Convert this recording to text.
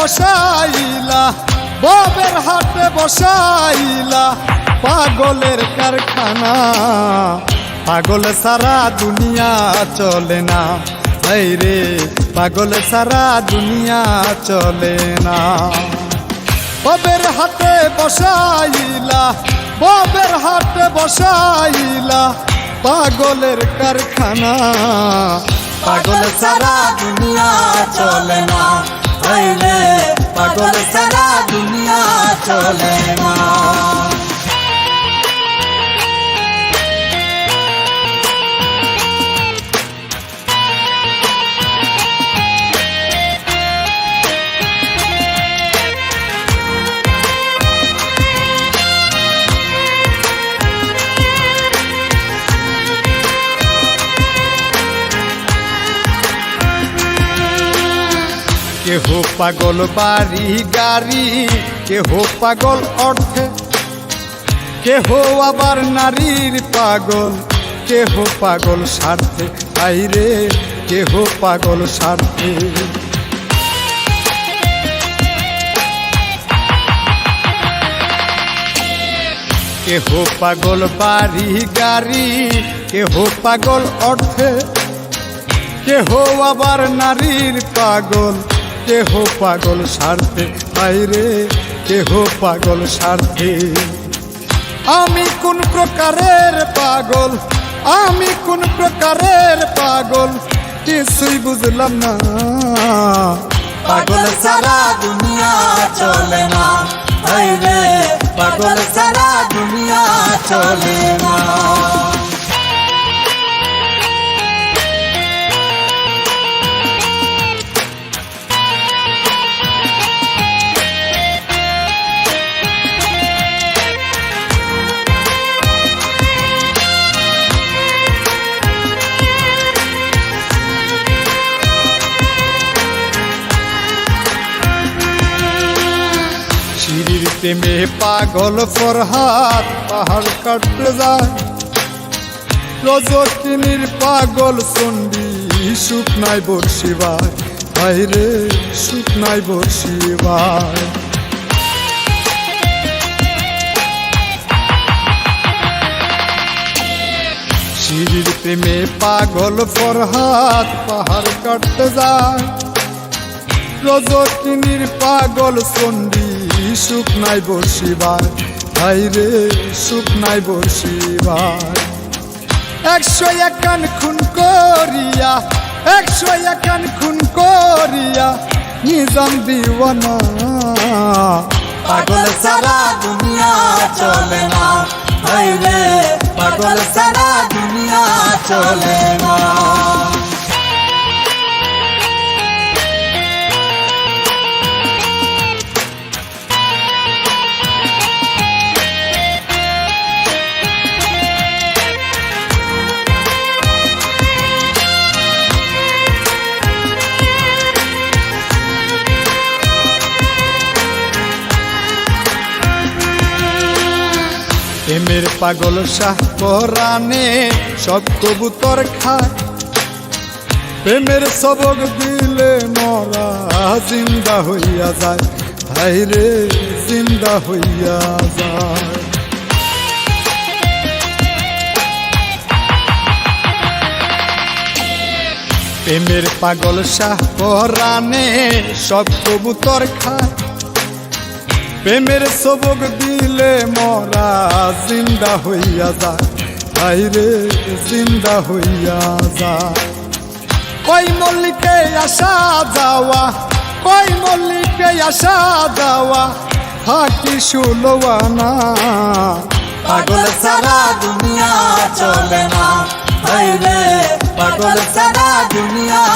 বসাইলা, ববের হাটে বসাইলা পাগলের কারখানা। পাগল সারা দুনিয়া চলে না, এই রে পাগল সারা দুনিয়া চলে না। ববের হাটে বসাইলা, ববের হাটে বসাইলা পাগলের কারখানা। পাগল সারা দুনিয়া চলে না, এই রে পাগল সারা দুনিয়া চলে না। কেহ পাগল বাড়ি গাড়ি, কেহ পাগল অর্থে, কেহ আবার নারীর পাগল, কেহ পাগল স্বার্থে, আইরে কেহ পাগল স্বার্থে। কেহ পাগল বাড়ি গাড়ি, কেহ পাগল অর্থে, কেহ আবার নারীর পাগল, কেহ পাগল স্বার্থে, আইরে কেহ পাগল স্বার্থে। আমি কোন প্রকারের পাগল, আমি কোন প্রকারের পাগল কিছুই বুঝলাম না। পাগল সারা দুনিয়া চলে না, আইরে পাগল সারা দুনিয়া চলে না। শিরির প্রেমে পাগল ফরহাদ পাহাড় কাটতে যায়, রজকিনীর পাগল চণ্ডী শুকনাই বর্ষিবার, আইরে শুকনাই বর্ষিবার। শিরির প্রেমে পাগল ফরহাদ পাহাড় কাটতে যায়, রজকিনীর পাগল চণ্ডী শুকনাই বর্ষিবার, আইরে শুকনাই বর্ষিবার। 101 খুন করিয়া, 101 খুন করিয়া নিজাম দিওয়ানা। পাগল সারা দুনিয়া চলে না, আইরে পাগল সারা দুনিয়া চলে না। প্রেমের পাগল শাহ পরাণে সব কবুতর খায়, প্রেমের সবক দিলে মরা জিন্দা হইয়া যায়, হায়রে জিন্দা হইয়া যায়। প্রেমের পাগল শাহ পরাণে সব কবুতর খায়, প্রেমের সবক দিলে মরা জিন্দা হইয়া যায়, আইরে জিন্দা হইয়া যায়। কই মল্লিকে আসা যাওয়া, কই মল্লিকে আসা যাওয়া থাকি সুলওয়ানা। পাগল সারা দুনিয়া চলে না, আইরে পাগল সারা দুনিয়া